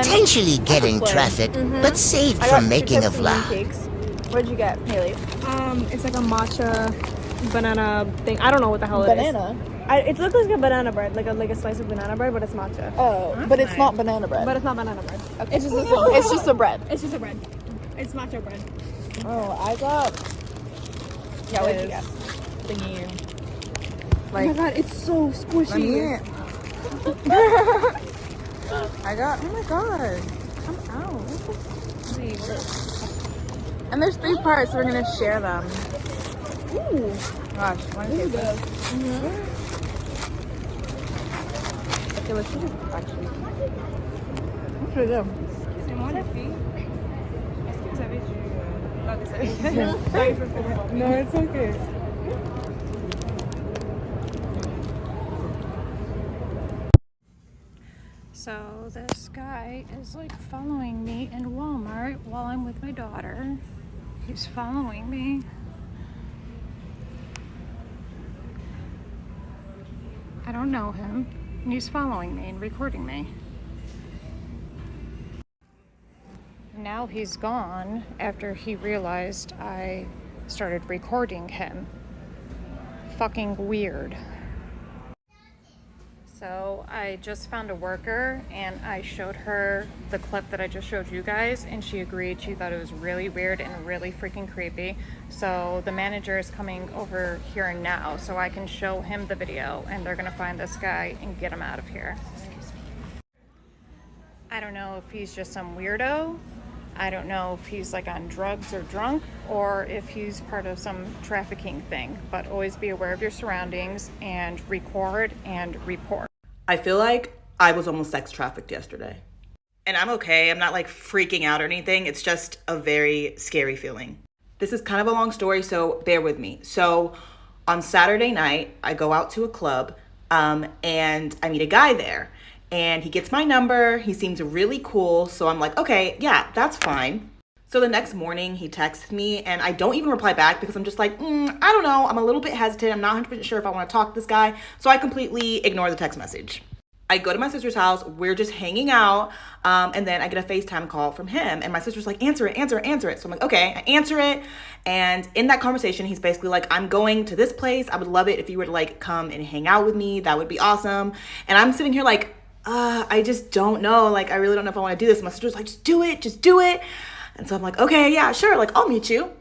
Potentially getting trafficked, but saved from making a vlog. What did you get, Haley? It's like a matcha banana thing. I don't know what the hell it is. Banana. It looks like a banana bread, like a slice of banana bread, but it's matcha. Oh, but it's not banana bread. But it's not banana bread. Okay. It's just a bread. It's just a bread. It's matcha bread. Oh, I got. Yeah, what did you get? Thingy. Like, oh my god, it's so squishy. I got. Oh my god. Come out. And there's 3 parts, so we're gonna share them. Ooh. Gosh, want to taste this? Okay, let's do it actually. What should I do? Excusez-moi les filles. Est-ce que vous avez du... No, it's okay. So this guy is like following me in Walmart while I'm with my daughter. He's following me. I don't know him, and he's following me and recording me. Now he's gone after he realized I started recording him. Fucking weird. So I just found a worker and I showed her the clip that I just showed you guys, and she agreed. She thought it was really weird and really freaking creepy. So the manager is coming over here now so I can show him the video, and they're gonna find this guy and get him out of here. I don't know if he's just some weirdo. I don't know if he's like on drugs or drunk, or if he's part of some trafficking thing, but always be aware of your surroundings and record and report. I feel like I was almost sex trafficked yesterday. And I'm okay. I'm not like freaking out or anything. It's just a very scary feeling. This is kind of a long story, so bear with me. So on Saturday night, I go out to a club and I meet a guy there. And he gets my number. He seems really cool. So I'm like, okay, yeah, that's fine. So the next morning he texts me and I don't even reply back because I'm just like, I don't know. I'm a little bit hesitant. I'm not 100% sure if I want to talk to this guy. So I completely ignore the text message. I go to my sister's house. We're just hanging out. And then I get a FaceTime call from him. And my sister's like, answer it, answer it, answer it. So I'm like, okay, I answer it. And in that conversation, he's basically like, I'm going to this place. I would love it if you were to like come and hang out with me. That would be awesome. And I'm sitting here like, I just don't know. Like, I really don't know if I want to do this. My sister's like, just do it. Just do it. And so I'm like, okay, yeah, sure. Like, I'll meet you.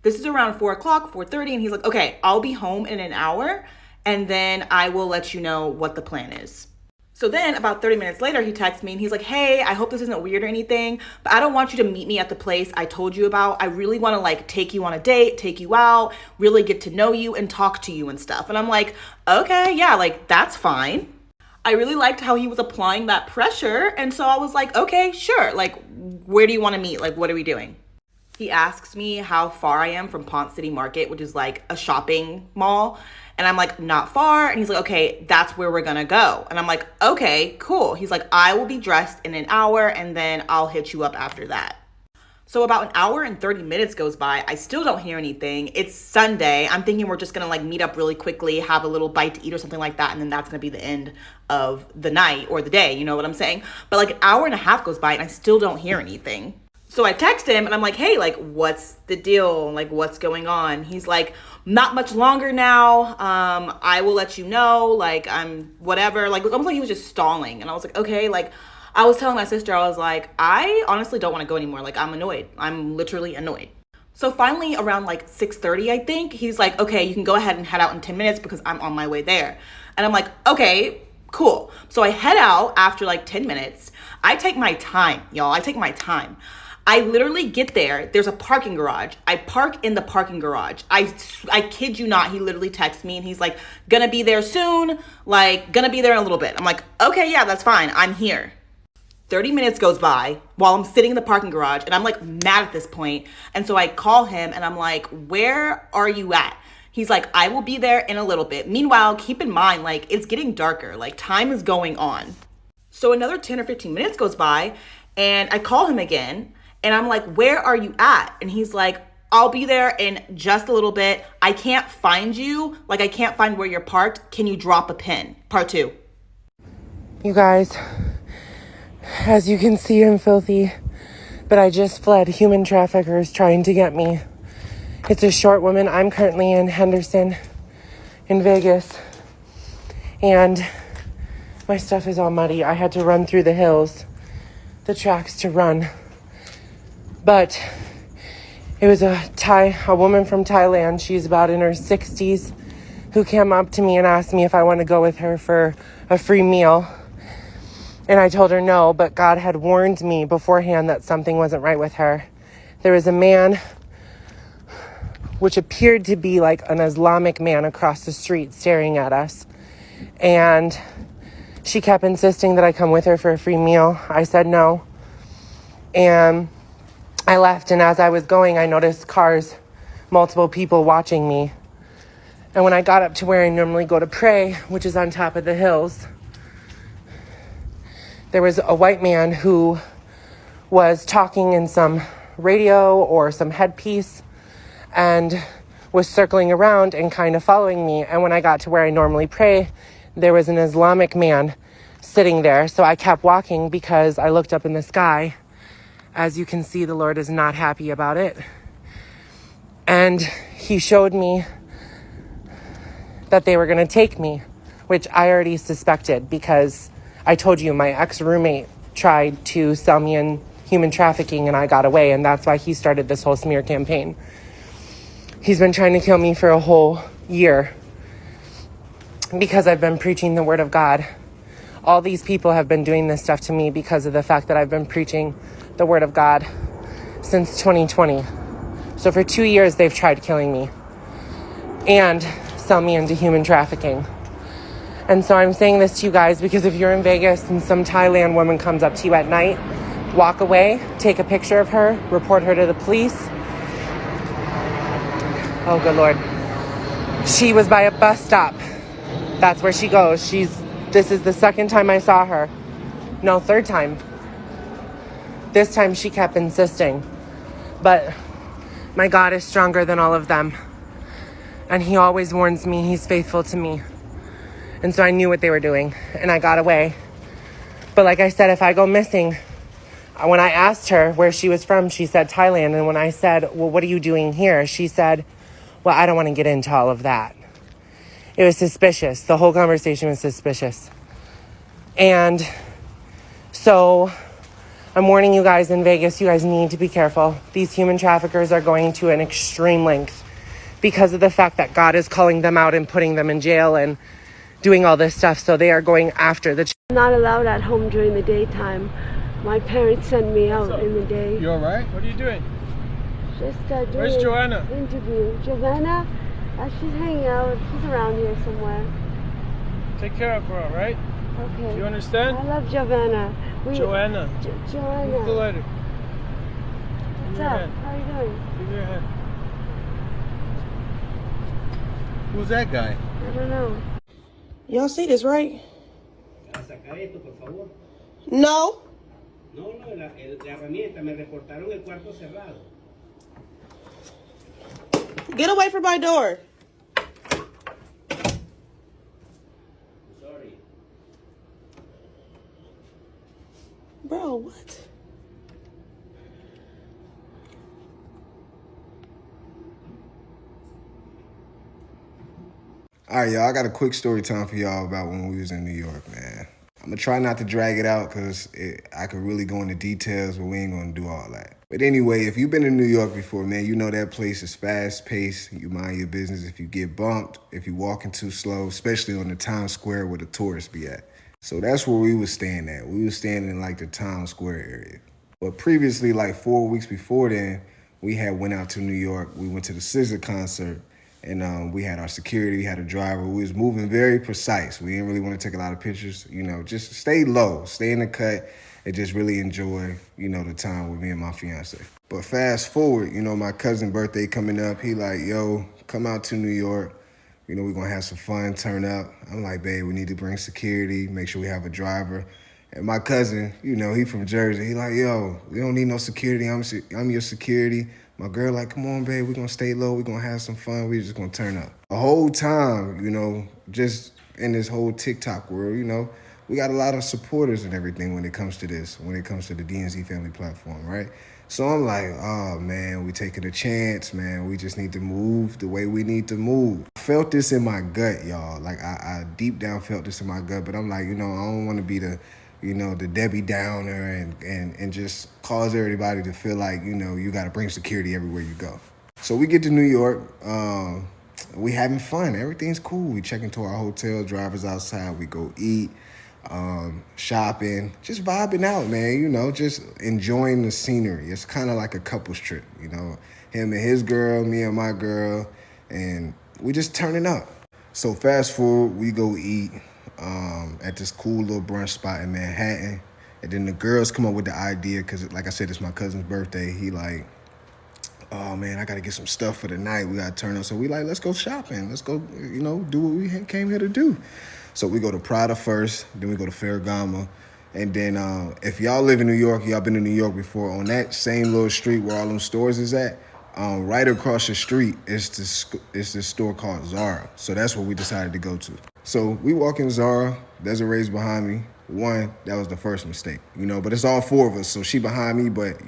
This is around 4 o'clock, 4:30. And he's like, okay, I'll be home in an hour. And then I will let you know what the plan is. So then about 30 minutes later, he texts me and he's like, hey, I hope this isn't weird or anything, but I don't want you to meet me at the place I told you about. I really want to like take you on a date, take you out, really get to know you and talk to you and stuff. And I'm like, okay, yeah, like that's fine. I really liked how he was applying that pressure. And so I was like, okay, sure. Like, where do you want to meet? Like, what are we doing? He asks me how far I am from Ponce City Market, which is like a shopping mall. And I'm like, not far. And he's like, okay, that's where we're going to go. And I'm like, okay, cool. He's like, I will be dressed in an hour and then I'll hit you up after that. So about an hour and 30 minutes goes by. I still don't hear anything. It's Sunday. I'm thinking we're just going to like meet up really quickly, have a little bite to eat or something like that. And then that's going to be the end of the night or the day. You know what I'm saying? But like an hour and a half goes by and I still don't hear anything. So I text him and I'm like, hey, like, what's the deal? Like, what's going on? He's like, not much longer now. I will let you know. Like, I'm whatever. Like, almost like he was just stalling. And I was like, okay, like, I was telling my sister, I was like, I honestly don't want to go anymore. Like, I'm annoyed. I'm literally annoyed. So finally around like 6:30, I think, he's like, okay, you can go ahead and head out in 10 minutes because I'm on my way there. And I'm like, okay, cool. So I head out after like 10 minutes. I take my time, y'all. I take my time. I literally get there. There's a parking garage. I park in the parking garage. I kid you not. He literally texts me and he's like, gonna be there soon. Like, gonna be there in a little bit. I'm like, okay, yeah, that's fine. I'm here. 30 minutes goes by while I'm sitting in the parking garage and I'm like mad at this point. And so I call him and I'm like, where are you at? He's like, I will be there in a little bit. Meanwhile, keep in mind, like, it's getting darker. Like, time is going on. So another 10 or 15 minutes goes by and I call him again. And I'm like, where are you at? And he's like, I'll be there in just a little bit. I can't find you. Like, I can't find where you're parked. Can you drop a pin? Part 2. You guys, As you can see, I'm filthy, but I just fled human traffickers trying to get me. It's a short woman. I'm currently in Henderson, in Vegas, and my stuff is all muddy. I had to run through the hills, the tracks to run. But it was a woman from Thailand. She's about in her 60s, who came up to me and asked me if I want to go with her for a free meal. And I told her no, but God had warned me beforehand that something wasn't right with her. There was a man, which appeared to be like an Islamic man, across the street staring at us. And she kept insisting that I come with her for a free meal. I said no. And I left, and as I was going, I noticed cars, multiple people watching me. And when I got up to where I normally go to pray, which is on top of the hills, there was a white man who was talking in some radio or some headpiece and was circling around and kind of following me. And when I got to where I normally pray, there was an Islamic man sitting there. So I kept walking because I looked up in the sky. As you can see, the Lord is not happy about it. And he showed me that they were going to take me, which I already suspected because I told you my ex-roommate tried to sell me in human trafficking and I got away, and that's why he started this whole smear campaign. He's been trying to kill me for a whole year because I've been preaching the word of God. All these people have been doing this stuff to me because of the fact that I've been preaching the word of God since 2020. So for 2 years, they've tried killing me and sell me into human trafficking. And so I'm saying this to you guys because if you're in Vegas and some Thailand woman comes up to you at night, walk away, take a picture of her, report her to the police. Oh, good Lord. She was by a bus stop. That's where she goes. This is the second time I saw her. No, third time. This time she kept insisting. But my God is stronger than all of them. And he always warns me. He's faithful to me. And so I knew what they were doing. And I got away. But like I said, if I go missing, when I asked her where she was from, she said Thailand. And when I said, well, what are you doing here? She said, well, I don't want to get into all of that. It was suspicious. The whole conversation was suspicious. And so I'm warning you guys in Vegas, you guys need to be careful. These human traffickers are going to an extreme length because of the fact that God is calling them out and putting them in jail and doing all this stuff. So they are going after the Not allowed at home during the daytime. My parents send me out in the day. You all right? What are you doing? Just doing Where's Joanna? Interview. Joanna? She's hanging out. She's around here somewhere. Take care of her, all right? Okay. You understand? I love Joanna. Joanna. Joanna. Move the letter. What's up? How are you doing? Give me your hand. Who's that guy? I don't know. Y'all see this, right? No. No, la herramienta, me reportaron el cuarto cerrado. Get away from my door. Sorry. Bro, what? All right, y'all, I got a quick story time for y'all about when we was in New York, man. I'm going to try not to drag it out because I could really go into details, but we ain't going to do all that. But anyway, if you've been in New York before, man, you know that place is fast-paced. You mind your business if you get bumped, if you're walking too slow, especially on the Times Square where the tourists be at. So that's where we was staying at. We was staying in, like, the Times Square area. But previously, like 4 weeks before then, we had went out to New York. We went to the SZA concert. And we had our security, we had a driver. We was moving very precise. We didn't really want to take a lot of pictures. You know, just stay low, stay in the cut, and just really enjoy, you know, the time with me and my fiance. But fast forward, you know, my cousin's birthday coming up. He like, yo, come out to New York. You know, we're going to have some fun, turn up. I'm like, babe, we need to bring security, make sure we have a driver. And my cousin, you know, he from Jersey. He like, yo, we don't need no security. I'm your security. My girl like, come on, babe, we're going to stay low. We're going to have some fun. We're just going to turn up. The whole time, you know, just in this whole TikTok world, you know, we got a lot of supporters and everything when it comes to this, when it comes to the DNZ family platform, right? So I'm like, oh man, we taking a chance, man. We just need to move the way we need to move. I felt this in my gut, y'all. Like I deep down felt this in my gut, but I'm like, I don't want to be the, the Debbie Downer and just cause everybody to feel like, you got to bring security everywhere you go. So we get to New York. We having fun. Everything's cool. We check into our hotel, drivers outside. We go eat, shopping, just vibing out, man. Just enjoying the scenery. It's kind of like a couples trip, Him and his girl, me and my girl, and we just turning up. So fast forward, we go eat at this cool little brunch spot in Manhattan. And then the girls come up with the idea, because like I said, it's my cousin's birthday. He like, oh man, I gotta get some stuff for the night. We gotta turn up. So we like, let's go shopping. Let's go, do what we came here to do. So we go to Prada first, then we go to Ferragamo. And then if y'all live in New York, y'all been in New York before, on that same little street where all them stores is at, right across the street is this store called Zara. So that's what we decided to go to. So we walk in Zara, Desiree's behind me. One, that was the first mistake, but it's all four of us. So she behind me, but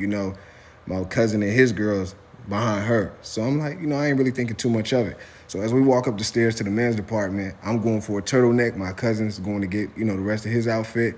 my cousin and his girls behind her. So I'm like, I ain't really thinking too much of it. So as we walk up the stairs to the men's department, I'm going for a turtleneck. My cousin's going to get, the rest of his outfit.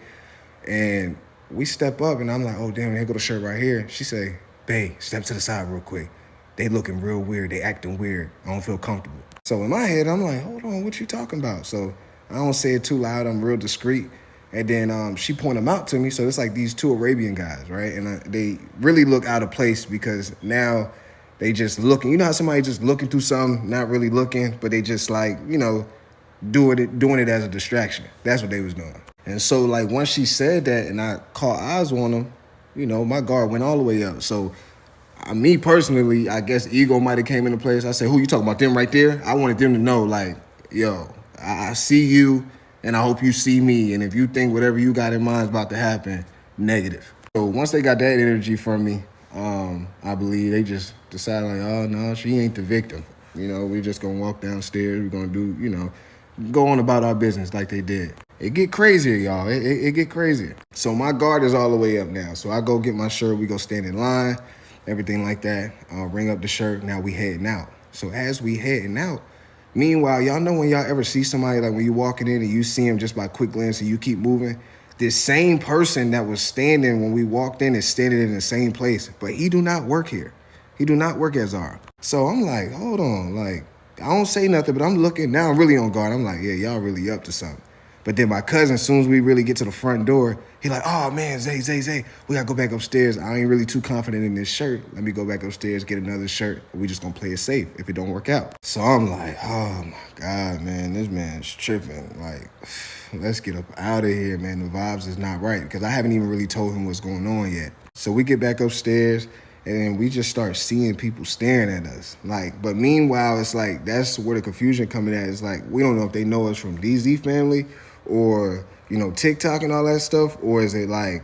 And we step up and I'm like, oh damn, here go the shirt right here. She say, babe, step to the side real quick. They looking real weird. They acting weird. I don't feel comfortable. So in my head, I'm like, hold on, what you talking about? So I don't say it too loud. I'm real discreet. And then she point them out to me. So it's like these two Arabian guys, right? And they really look out of place because now they just looking. You know how somebody just looking through something, not really looking, but they just like, doing it as a distraction. That's what they was doing. And so like once she said that and I caught eyes on them, my guard went all the way up. So me personally, I guess ego might have came into place. I said, who you talking about, them right there? I wanted them to know like, yo, I see you. And I hope you see me. And if you think whatever you got in mind is about to happen, negative. So once they got that energy from me, I believe they just decided like, oh no, she ain't the victim. We just gonna walk downstairs. We're gonna do, go on about our business like they did. It get crazier, y'all. It get crazier. So my guard is all the way up now. So I go get my shirt. We go stand in line, everything like that. Ring up the shirt. Now we heading out. So as we heading out, meanwhile, y'all know when y'all ever see somebody, like when you walking in and you see him just by quick glance and you keep moving, this same person that was standing when we walked in is standing in the same place, but he do not work here. He do not work at Zara. So I'm like, hold on, like, I don't say nothing, but I'm looking, now I'm really on guard. I'm like, yeah, y'all really up to something. But then my cousin, as soon as we really get to the front door, he like, oh man, Zay, we gotta go back upstairs. I ain't really too confident in this shirt. Let me go back upstairs, get another shirt. We just gonna play it safe if it don't work out. So I'm like, oh my God, man, this man's tripping. Like, let's get up out of here, man. The vibes is not right because I haven't even really told him what's going on yet. So we get back upstairs and then we just start seeing people staring at us. Like, but meanwhile, it's like, that's where the confusion coming at. It's like, we don't know if they know us from DZ family or, TikTok and all that stuff, or is it like,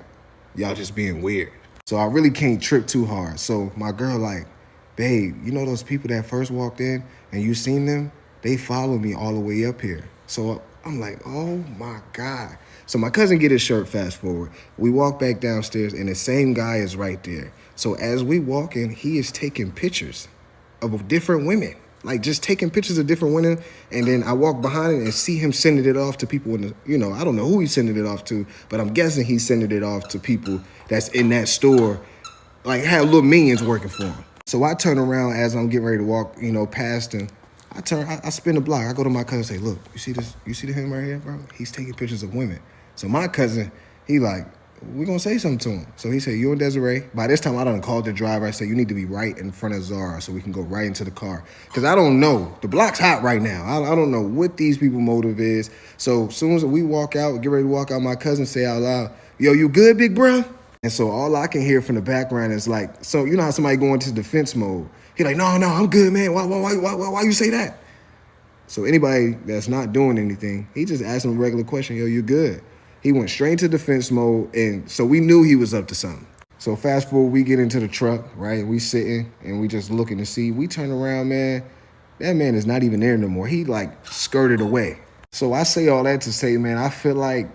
y'all just being weird? So I really can't trip too hard. So my girl like, babe, those people that first walked in and you seen them, they followed me all the way up here. So I'm like, oh my God. So my cousin get his shirt, fast forward. We walk back downstairs and the same guy is right there. So as we walk in, he is taking pictures of different women. Like just taking pictures of different women, and then I walk behind it and see him sending it off to people in the, I don't know who he's sending it off to, but I'm guessing he's sending it off to people that's in that store, like have little minions working for him. So I turn around as I'm getting ready to walk, past him. I spin the block. I go to my cousin and say, look, you see this? You see him right here, bro? He's taking pictures of women. So my cousin, he like, we're going to say something to him. So he said, you and Desiree. By this time, I done called the driver. I said, you need to be right in front of Zara so we can go right into the car. Because I don't know. The block's hot right now. I don't know what these people motive is. So as soon as we walk out, get ready to walk out, my cousin say out loud, yo, you good, big bro? And so all I can hear from the background is like, so you know how somebody go into defense mode? He like, no, I'm good, man. Why you say that? So anybody that's not doing anything, he just asked him a regular question, yo, you good? He went straight into defense mode, and so we knew he was up to something. So fast forward, we get into the truck, right? We sitting, and we just looking to see. We turn around, man. That man is not even there no more. He, like, skirted away. So I say all that to say, man, I feel like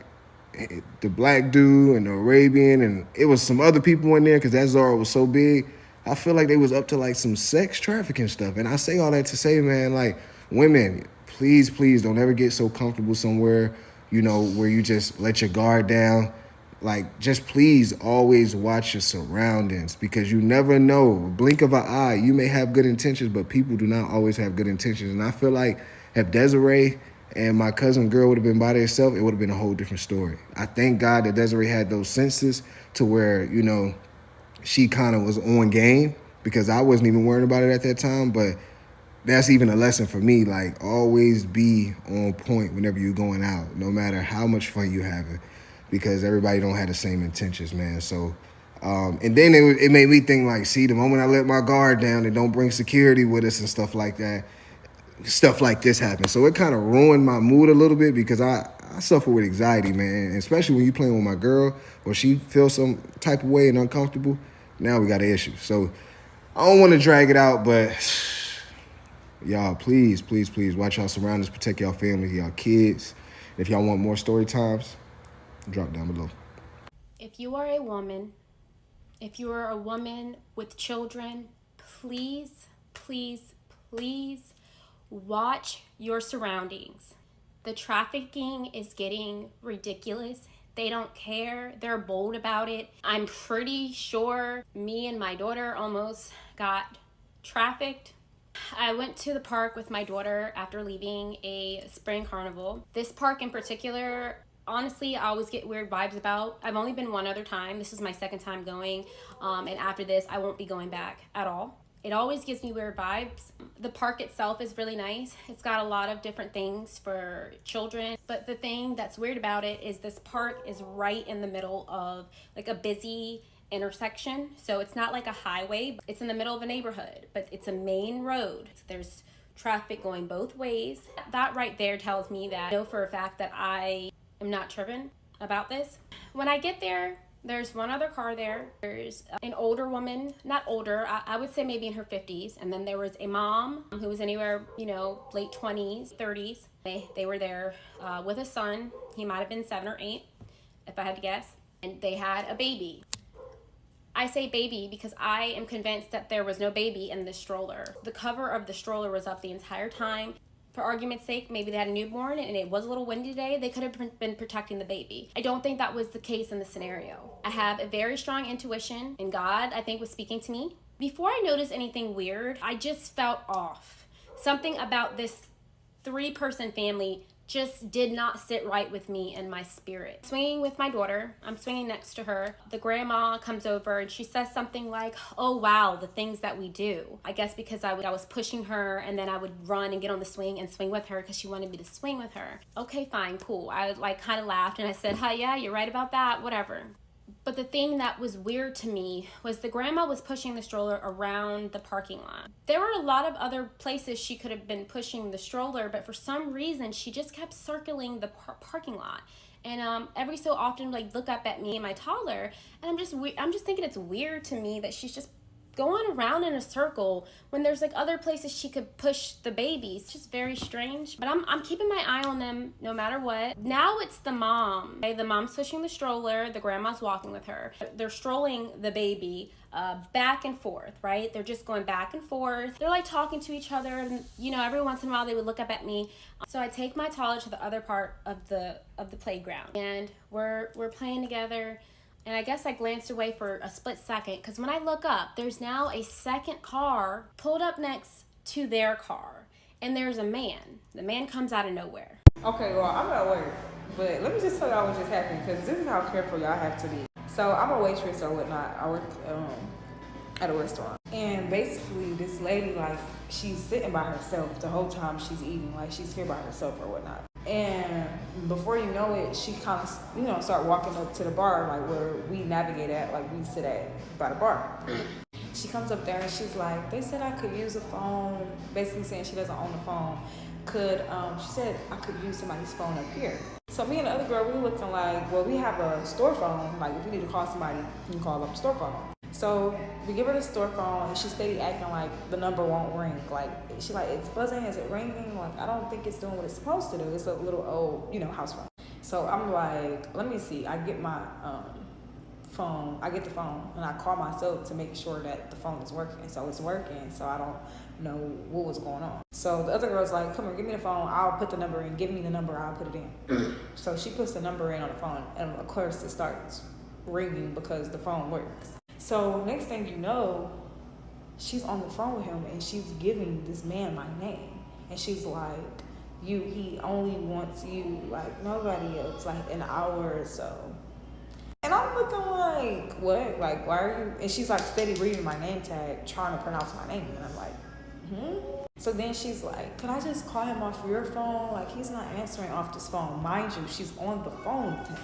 the black dude and the Arabian, and it was some other people in there because that Zara was so big. I feel like they was up to like some sex trafficking stuff. And I say all that to say, man, like, women, please don't ever get so comfortable somewhere, you know, where you just let your guard down. Like, just please always watch your surroundings, because you never know. Blink of an eye, you may have good intentions, but people do not always have good intentions. And I feel like if Desiree and my cousin girl would have been by themselves, it would have been a whole different story. I thank God that Desiree had those senses to where, you know, she kind of was on game, because I wasn't even worried about it at that time. But that's even a lesson for me. Like, always be on point whenever you're going out, no matter how much fun you having, because everybody don't have the same intentions, man. So, and then it made me think, like, see, the moment I let my guard down and don't bring security with us and stuff like that, stuff like this happens. So it kind of ruined my mood a little bit, because I suffer with anxiety, man. And especially when you playing with my girl, or she feels some type of way and uncomfortable, now we got an issue. So I don't want to drag it out, but y'all, please watch y'all surroundings, protect y'all family, y'all kids. If y'all want more story times, drop down below. If you are a woman, if you are a woman with children, please watch your surroundings. The trafficking is getting ridiculous. They don't care. They're bold about it. I'm pretty sure me and my daughter almost got trafficked. I went to the park with my daughter after leaving a spring carnival. This park in particular, honestly, I always get weird vibes about. I've only been one other time. This is my second time going. And after this, I won't be going back at all. It always gives me weird vibes. The park itself is really nice. It's got a lot of different things for children. But the thing that's weird about it is this park is right in the middle of like a busy intersection. So it's not like a highway. It's in the middle of a neighborhood, but it's a main road. There's traffic going both ways. That right there tells me that I know for a fact that I am not tripping about this. When I get there, there's one other car there. There's an older woman, not older, I would say maybe in her 50s. And then there was a mom who was anywhere, you know, late 20s, 30s. They were there with a son. He might have been 7 or 8, if I had to guess. And they had a baby. I say baby because I am convinced that there was no baby in the stroller. The cover of the stroller was up the entire time. For argument's sake, maybe they had a newborn and it was a little windy today. They could have been protecting the baby. I don't think that was the case in the scenario. I have a very strong intuition, and God, I think, was speaking to me. Before I noticed anything weird, I just felt off. Something about this 3-person family just did not sit right with me and my spirit. Swinging with my daughter, I'm swinging next to her. The grandma comes over and she says something like, oh wow, the things that we do. I guess because I was pushing her, and then I would run and get on the swing and swing with her because she wanted me to swing with her. Okay, fine, cool. I like kind of laughed and I said, hi, yeah, you're right about that, whatever. But the thing that was weird to me was the grandma was pushing the stroller around the parking lot. There were a lot of other places she could have been pushing the stroller, but for some reason, she just kept circling the parking lot. And every so often, like, look up at me and my toddler, and I'm just thinking it's weird to me that she's just going around in a circle when there's like other places she could push the babies. It's just very strange. But I'm keeping my eye on them no matter what. Now it's the mom. Okay, the mom's pushing the stroller, the grandma's walking with her. They're strolling the baby back and forth, right? They're just going back and forth. They're like talking to each other, and you know, every once in a while they would look up at me. So I take my toddler to the other part of the playground, and we're playing together. And I guess I glanced away for a split second, because when I look up, there's now a second car pulled up next to their car. And there's a man. The man comes out of nowhere. Okay, well, I'm at work, but let me just tell y'all what just happened, because this is how careful y'all have to be. So I'm a waitress or whatnot. I work at a restaurant. And basically, this lady, like, she's sitting by herself the whole time she's eating. Like, she's here by herself or whatnot. And before you know it, she kind of, you know, start walking up to the bar, like where we navigate at, like we sit at by the bar. She comes up there and she's like, they said I could use a phone, basically saying she doesn't own a phone. She said I could use somebody's phone up here. So me and the other girl, we were looking like, well, we have a store phone. Like, if you need to call somebody, you can call up the store phone. So we give her the store phone, and she's steady acting like the number won't ring. Like, she's like, it's buzzing, is it ringing? Like, I don't think it's doing what it's supposed to do. It's a little old, you know, house phone. So I'm like, let me see. I get my phone. I get the phone and I call myself to make sure that the phone is working. So it's working. So I don't know what was going on. So the other girl's like, come here, give me the phone. I'll put the number in. Give me the number. I'll put it in. So she puts the number in on the phone, and of course it starts ringing because the phone works. So next thing you know, she's on the phone with him and she's giving this man my name. And she's like, he only wants you like nobody else, like an hour or so. And I'm looking like, what? Like, why are you? And she's like steady reading my name tag, trying to pronounce my name. And I'm like, So then she's like, could I just call him off your phone? Like, he's not answering off this phone. Mind you, she's on the phone with him.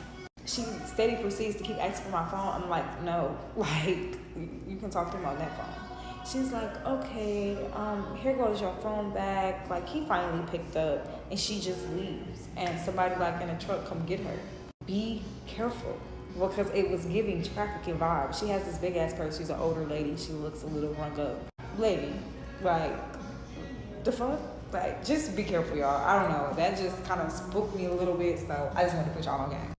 She steady proceeds to keep asking for my phone. I'm like, no, like, you can talk to him on that phone. She's like, okay, here goes your phone back. Like, he finally picked up and she just leaves. And somebody like in a truck come get her. Be careful, because it was giving trafficking vibes. She has this big ass purse. She's an older lady. She looks a little rung up. Lady, like, the fuck? Like, just be careful, y'all. I don't know. That just kind of spooked me a little bit. So I just wanted to put y'all on game.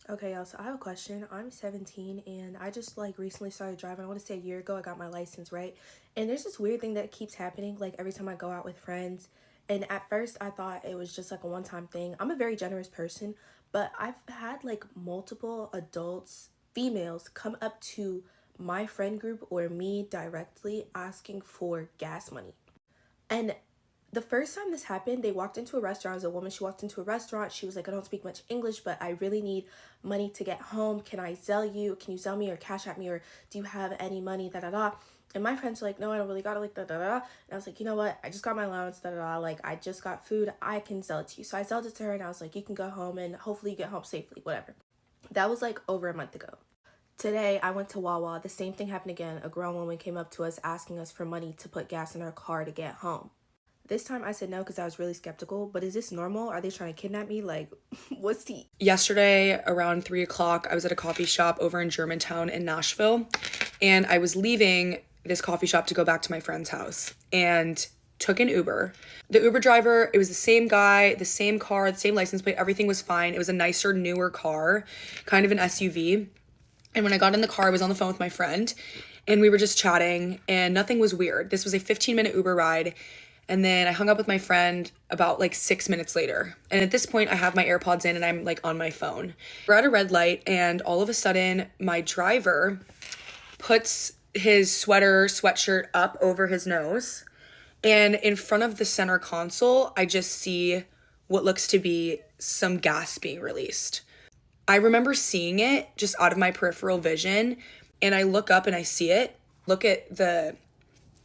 Okay, y'all, so I have a question. I'm 17 and I just like recently started driving. I want to say a year ago I got my license, right? And there's this weird thing that keeps happening like every time I go out with friends. And at first I thought it was just like a one-time thing. I'm a very generous person, but I've had like multiple adults, females, come up to my friend group or me directly asking for gas money. And the first time this happened, they walked into a restaurant. As a woman, she walked into a restaurant. She was like, I don't speak much English, but I really need money to get home. Can I Zelle you? Can you Zelle me or Cash App me? Or do you have any money? Da-da-da. And my friends were like, no, I don't really got it. Like, da-da-da. And I was like, you know what? I just got my allowance. Da-da-da. Like, I just got food. I can Zelle it to you. So I Zelled it to her and I was like, you can go home and hopefully you get home safely. Whatever. That was like over a month ago. Today, I went to Wawa. The same thing happened again. A grown woman came up to us asking us for money to put gas in our car to get home. This time I said no because I was really skeptical, but is this normal? Are they trying to kidnap me? Like, what's tea? Yesterday around 3 o'clock, I was at a coffee shop over in Germantown in Nashville, and I was leaving this coffee shop to go back to my friend's house and took an Uber. The Uber driver, it was the same guy, the same car, the same license plate, everything was fine. It was a nicer, newer car, kind of an SUV. And when I got in the car, I was on the phone with my friend and we were just chatting and nothing was weird. This was a 15-minute Uber ride. And then I hung up with my friend about like 6 minutes later. And at this point I have my AirPods in and I'm like on my phone. We're at a red light and all of a sudden my driver puts his sweatshirt up over his nose. And in front of the center console, I just see what looks to be some gas being released. I remember seeing it just out of my peripheral vision. And I look up and I see it, look at the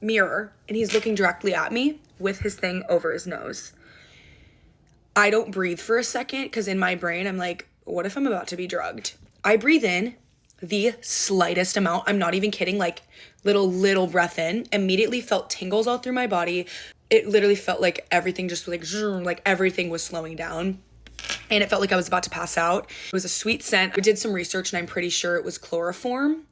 mirror, and he's looking directly at me with his thing over his nose. I don't breathe for a second because in my brain I'm like, what if I'm about to be drugged? I breathe in the slightest amount. I'm not even kidding, like little breath in. Immediately felt tingles all through my body. It literally felt like everything just like everything was slowing down. And it felt like I was about to pass out. It was a sweet scent. I did some research and I'm pretty sure it was chloroform.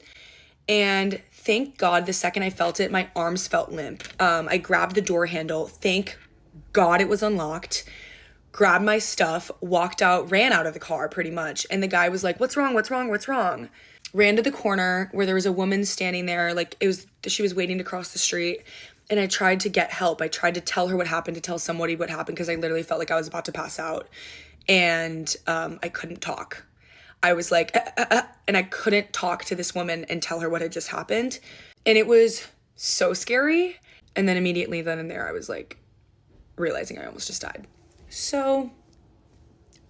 And thank God the second I felt it, my arms felt limp. I grabbed the door handle. Thank God it was unlocked. Grabbed my stuff, walked out, ran out of the car pretty much. And the guy was like, what's wrong? What's wrong? What's wrong? Ran to the corner where there was a woman standing there. Like she was waiting to cross the street. And I tried to get help. I tried to tell her what happened, to tell somebody what happened because I literally felt like I was about to pass out. And I couldn't talk. I was like, and I couldn't talk to this woman and tell her what had just happened. And it was so scary. And then immediately then and there, I was like realizing I almost just died. So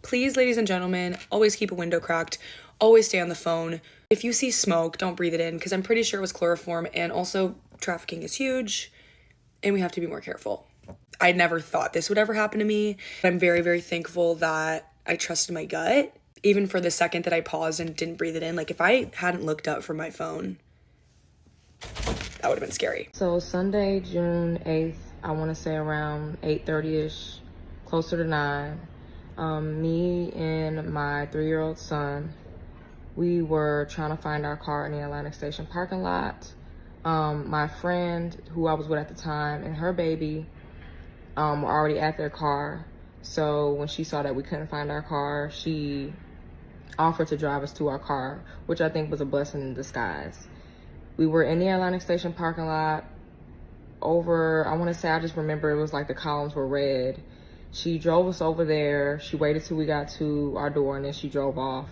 please, ladies and gentlemen, always keep a window cracked. Always stay on the phone. If you see smoke, don't breathe it in because I'm pretty sure it was chloroform. And also trafficking is huge and we have to be more careful. I never thought this would ever happen to me. I'm very, very thankful that I trusted my gut. Even for the second that I paused and didn't breathe it in, like if I hadn't looked up from my phone, that would have been scary. So Sunday, June 8th, I want to say around 8:30ish, closer to 9, me and my 3-year-old son, we were trying to find our car in the Atlantic Station parking lot. My friend who I was with at the time and her baby were already at their car. So when she saw that we couldn't find our car, she offered to drive us to our car, which I think was a blessing in disguise. We were in the Atlantic Station parking lot over, I want to say, I just remember it was like the columns were red. She drove us over there. She waited till we got to our door and then she drove off.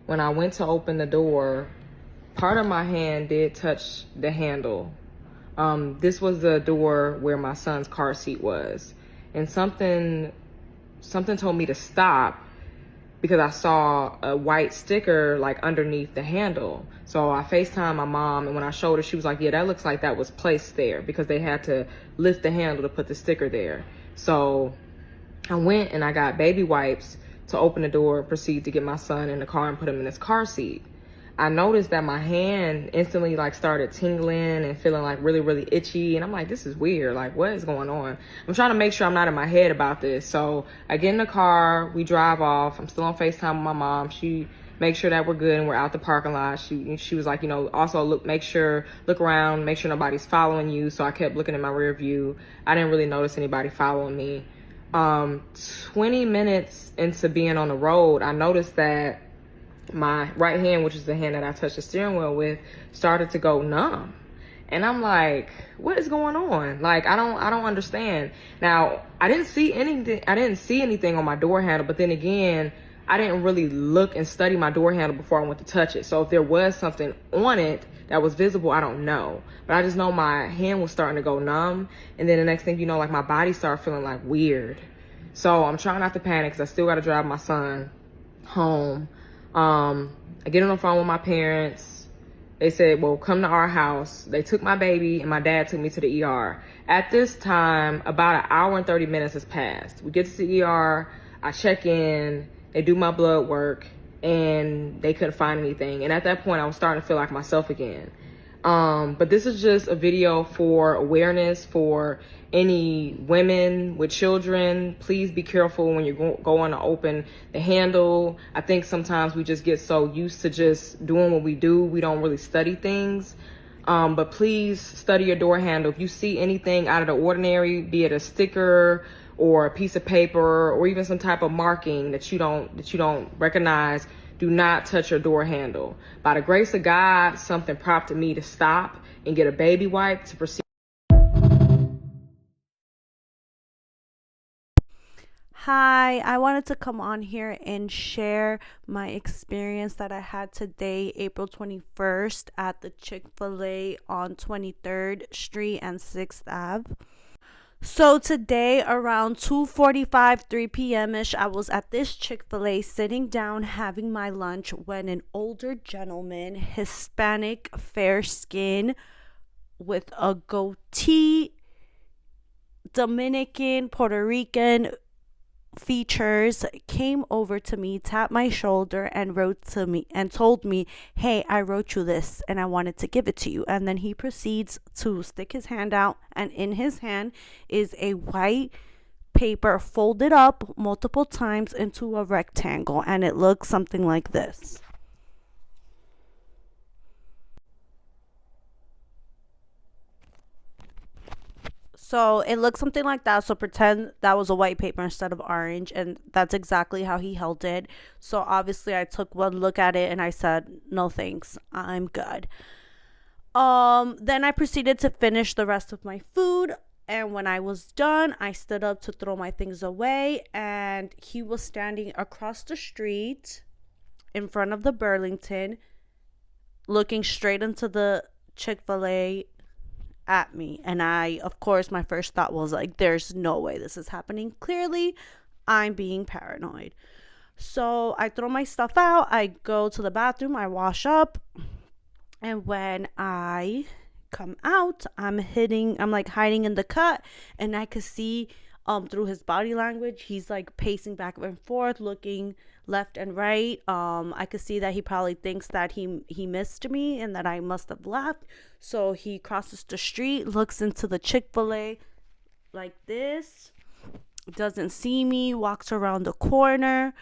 When I went to open the door, part of my hand did touch the handle. This was the door where my son's car seat was. And something told me to stop because I saw a white sticker like underneath the handle. So I FaceTimed my mom, and when I showed her, she was like, yeah, that looks like that was placed there because they had to lift the handle to put the sticker there. So I went and I got baby wipes to open the door and proceed to get my son in the car and put him in his car seat. I noticed that my hand instantly like started tingling and feeling like really, really itchy. And I'm like, this is weird. Like, what is going on? I'm trying to make sure I'm not in my head about this. So I get in the car, we drive off. I'm still on FaceTime with my mom. She makes sure that we're good and we're out the parking lot. She was like, you know, also look around, make sure nobody's following you. So I kept looking in my rear view. I didn't really notice anybody following me. 20 minutes into being on the road, I noticed that my right hand, which is the hand that I touched the steering wheel with, started to go numb. And I'm like, what is going on? Like, I don't understand. Now, I didn't see anything on my door handle, but then again, I didn't really look and study my door handle before I went to touch it. So if there was something on it that was visible, I don't know. But I just know my hand was starting to go numb. And then the next thing you know, like my body started feeling like weird. So I'm trying not to panic because I still got to drive my son home. I get on the phone with my parents. They said, well, come to our house. They took my baby and my dad took me to the ER. At this time, about an hour and 30 minutes has passed. We get to the ER, I check in, they do my blood work, and they couldn't find anything. And at that point, I was starting to feel like myself again. But this is just a video for awareness for any women with children. Please be careful when you're going to open the handle. I think sometimes we just get so used to just doing what we do. We don't really study things. But please study your door handle. If you see anything out of the ordinary, be it a sticker or a piece of paper or even some type of marking that you don't recognize, do not touch your door handle. By the grace of God, something prompted me to stop and get a baby wipe to proceed. Hi, I wanted to come on here and share my experience that I had today, April 21st, at the Chick-fil-A on 23rd Street and 6th Ave. So today around 2:45, 3 p.m.-ish, I was at this Chick-fil-A sitting down having my lunch when an older gentleman, Hispanic, fair skin, with a goatee, Dominican, Puerto Rican features, came over to me, tapped my shoulder and wrote to me and told me, hey, I wrote you this and I wanted to give it to you. And then he proceeds to stick his hand out, and in his hand is a white paper folded up multiple times into a rectangle, and it looks something like this. So it looks something like that. So pretend that was a white paper instead of orange. And that's exactly how he held it. So obviously I took one look at it and I said, no thanks, I'm good. Then I proceeded to finish the rest of my food. And when I was done, I stood up to throw my things away. And he was standing across the street in front of the Burlington, looking straight into the Chick-fil-A at me. And I, of course, my first thought was like, there's no way this is happening. Clearly I'm being paranoid. So I throw my stuff out, I go to the bathroom, I wash up, and when I come out, I'm like hiding in the cut, and I could see through his body language, he's like pacing back and forth, looking left and right. I could see that he probably thinks that he missed me and that I must have left. So he crosses the street, looks into the Chick-fil-A like this, doesn't see me, walks around the corner,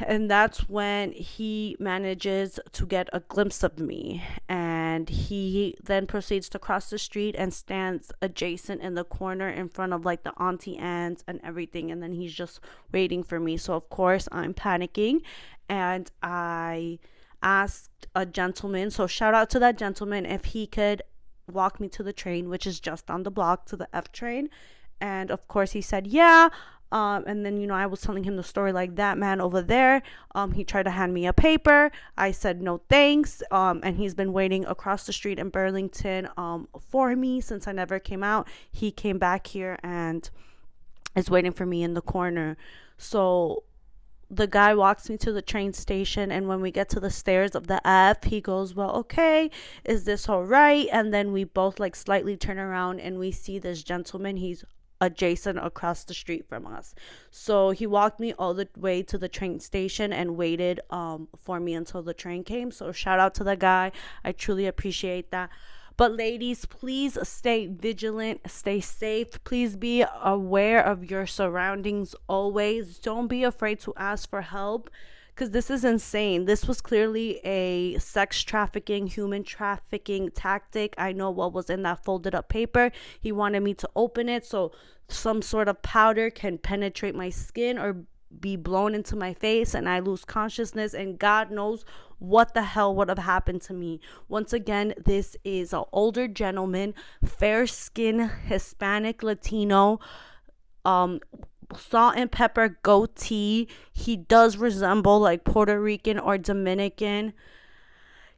and that's when he manages to get a glimpse of me. And and he then proceeds to cross the street and stands adjacent in the corner in front of like the auntie aunts and everything, and then he's just waiting for me. So of course I'm panicking, and I asked a gentleman, so shout out to that gentleman, if he could walk me to the train, which is just on the block, to the F train. And of course he said yeah. And then, you know, I was telling him the story like, that man over there, he tried to hand me a paper. I said no thanks. And he's been waiting across the street in Burlington for me since I never came out. He came back here and is waiting for me in the corner. So the guy walks me to the train station, and when we get to the stairs of the F, he goes, well, okay, is this all right? And then we both like slightly turn around and we see this gentleman. He's adjacent across the street from us. So he walked me all the way to the train station and waited for me until the train came. So shout out to the guy. I truly appreciate that. But ladies, please stay vigilant, stay safe. Please be aware of your surroundings always. Don't be afraid to ask for help, because this is insane. This was clearly a sex trafficking, human trafficking tactic. I know what was in that folded up paper. He wanted me to open it so some sort of powder can penetrate my skin or be blown into my face and I lose consciousness, and God knows what the hell would have happened to me. Once again, this is an older gentleman, fair skin, Hispanic, Latino, salt and pepper goatee. He does resemble like Puerto Rican or Dominican.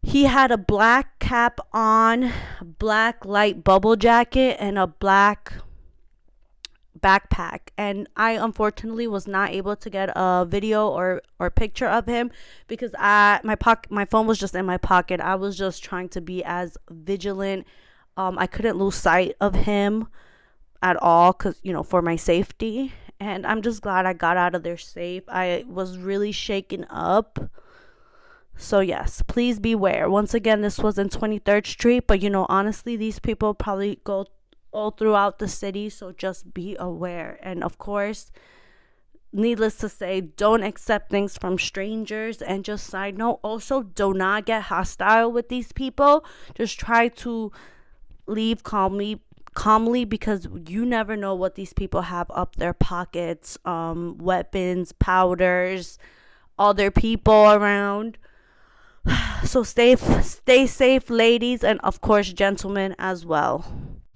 He had a black cap on, black light bubble jacket, and a black backpack. And I unfortunately was not able to get a video or picture of him because my phone was just in my pocket. I was just trying to be as vigilant. I couldn't lose sight of him at all, because, you know, for my safety. And I'm just glad I got out of there safe. I was really shaken up. So yes, please beware. Once again, this was in 23rd Street, but you know, honestly, these people probably go all throughout the city, so just be aware. And of course, needless to say, don't accept things from strangers. And just side note, also do not get hostile with these people. Just try to leave calmly, because you never know what these people have up their pockets, weapons, powders, other people around. So stay safe, ladies, and of course gentlemen as well.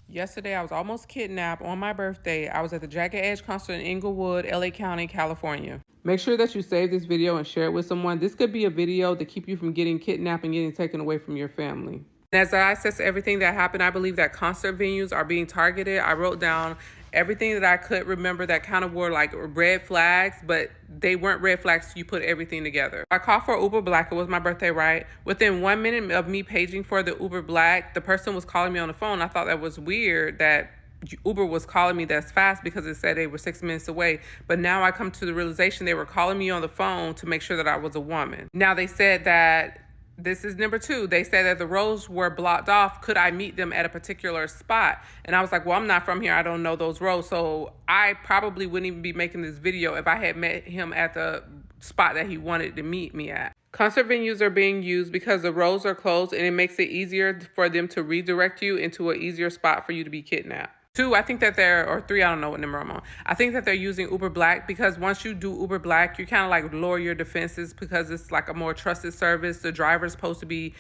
Yesterday, I was almost kidnapped on my birthday. I was at the Jagged Edge concert in Inglewood, LA County, California. Make sure that you save this video and share it with someone. This could be a video to keep you from getting kidnapped and getting taken away from your family. As I assess everything that happened, I believe that concert venues are being targeted. I wrote down everything that I could remember that kind of were like red flags, but they weren't red flags. You put everything together. I called for Uber Black. It was my birthday, right? Within 1 minute of me paging for the Uber Black, the person was calling me on the phone. I thought that was weird that Uber was calling me that's fast, because it said they were 6 minutes away. But now I come to the realization they were calling me on the phone to make sure that I was a woman. Now they said that this is number 2. They said that the roads were blocked off. Could I meet them at a particular spot? And I was like, well, I'm not from here. I don't know those roads. So I probably wouldn't even be making this video if I had met him at the spot that he wanted to meet me at. Concert venues are being used because the roads are closed, and it makes it easier for them to redirect you into an easier spot for you to be kidnapped. 2, I think that or 3, I don't know what number I'm on. I think that they're using Uber Black because once you do Uber Black, you kind of like lower your defenses because it's like a more trusted service. The driver's supposed to be,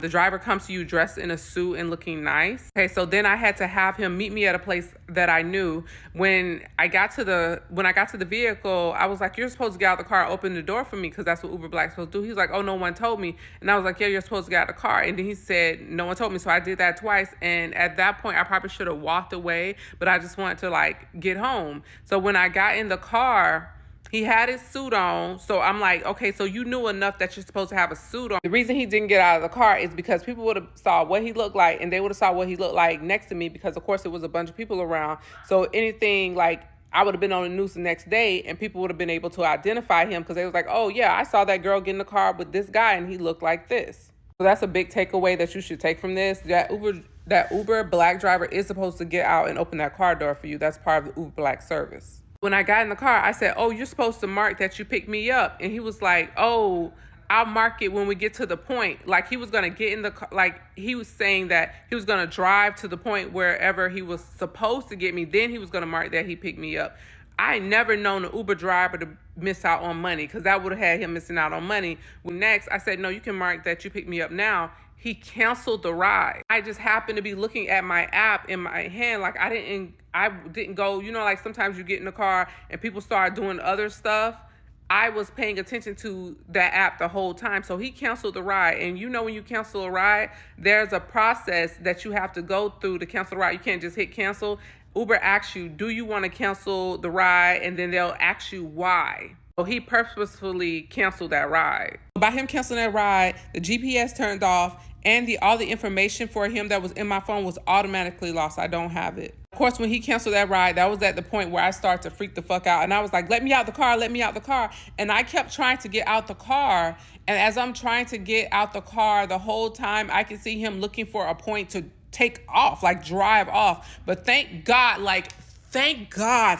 the driver comes to you dressed in a suit and looking nice. Okay, so then I had to have him meet me at a place that I knew. When I got to the vehicle, I was like, you're supposed to get out of the car, open the door for me, because that's what Uber Black's supposed to do. He's like, oh, no one told me. And I was like, yeah, you're supposed to get out of the car. And then he said, no one told me. So I did that twice. And at that point, I probably should have walked away, but I just wanted to like get home. So when I got in the car, he had his suit on. So I'm like, okay, so you knew enough that you're supposed to have a suit on. The reason he didn't get out of the car is because people would have saw what he looked like, and they would have saw what he looked like next to me, because of course it was a bunch of people around. So anything like, I would have been on the news the next day, and people would have been able to identify him, because they was like, oh yeah, I saw that girl get in the car with this guy and he looked like this. So that's a big takeaway that you should take from this. That Uber Black driver is supposed to get out and open that car door for you. That's part of the Uber Black service. When I got in the car, I said, oh, you're supposed to mark that you picked me up. And he was like, oh, I'll mark it when we get to the point. Like he was gonna get in the car, like he was saying that he was gonna drive to the point wherever he was supposed to get me. Then he was gonna mark that he picked me up. I ain't never known an Uber driver to miss out on money, because that would have had him missing out on money. Well, next, I said, no, you can mark that you picked me up now. He canceled the ride. I just happened to be looking at my app in my hand. Like I didn't go, you know, like sometimes you get in the car and people start doing other stuff. I was paying attention to that app the whole time. So he canceled the ride. And you know, when you cancel a ride, there's a process that you have to go through to cancel the ride. You can't just hit cancel. Uber asks you, do you want to cancel the ride? And then they'll ask you why. So he purposefully canceled that ride. By him canceling that ride, the GPS turned off and all the information for him that was in my phone was automatically lost. I don't have it. Of course, when he canceled that ride, that was at the point where I started to freak the fuck out. And I was like, let me out the car, let me out the car. And I kept trying to get out the car. And as I'm trying to get out the car, the whole time I could see him looking for a point to take off, like drive off. But thank God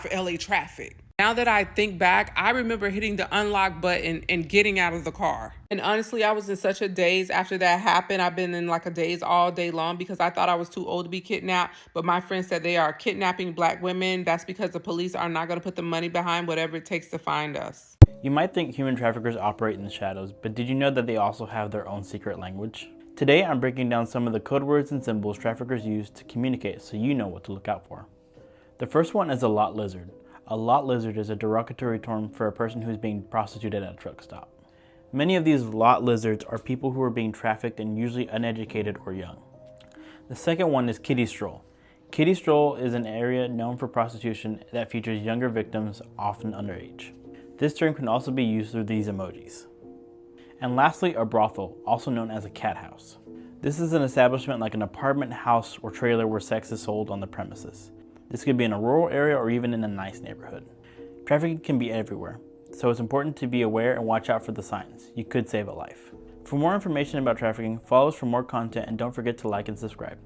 for LA traffic. Now that I think back, I remember hitting the unlock button and getting out of the car. And honestly, I was in such a daze after that happened. I've been in like a daze all day long because I thought I was too old to be kidnapped. But my friend said they are kidnapping Black women. That's because the police are not going to put the money behind whatever it takes to find us. You might think human traffickers operate in the shadows, but did you know that they also have their own secret language? Today, I'm breaking down some of the code words and symbols traffickers use to communicate so you know what to look out for. The first one is a lot lizard. A lot lizard is a derogatory term for a person who is being prostituted at a truck stop. Many of these lot lizards are people who are being trafficked and usually uneducated or young. The second one is kiddie stroll. Kiddie stroll is an area known for prostitution that features younger victims, often underage. This term can also be used through these emojis. And lastly, a brothel, also known as a cat house. This is an establishment like an apartment, house, or trailer where sex is sold on the premises. This could be in a rural area or even in a nice neighborhood. Trafficking can be everywhere, so it's important to be aware and watch out for the signs. You could save a life. For more information about trafficking, follow us for more content and don't forget to like and subscribe.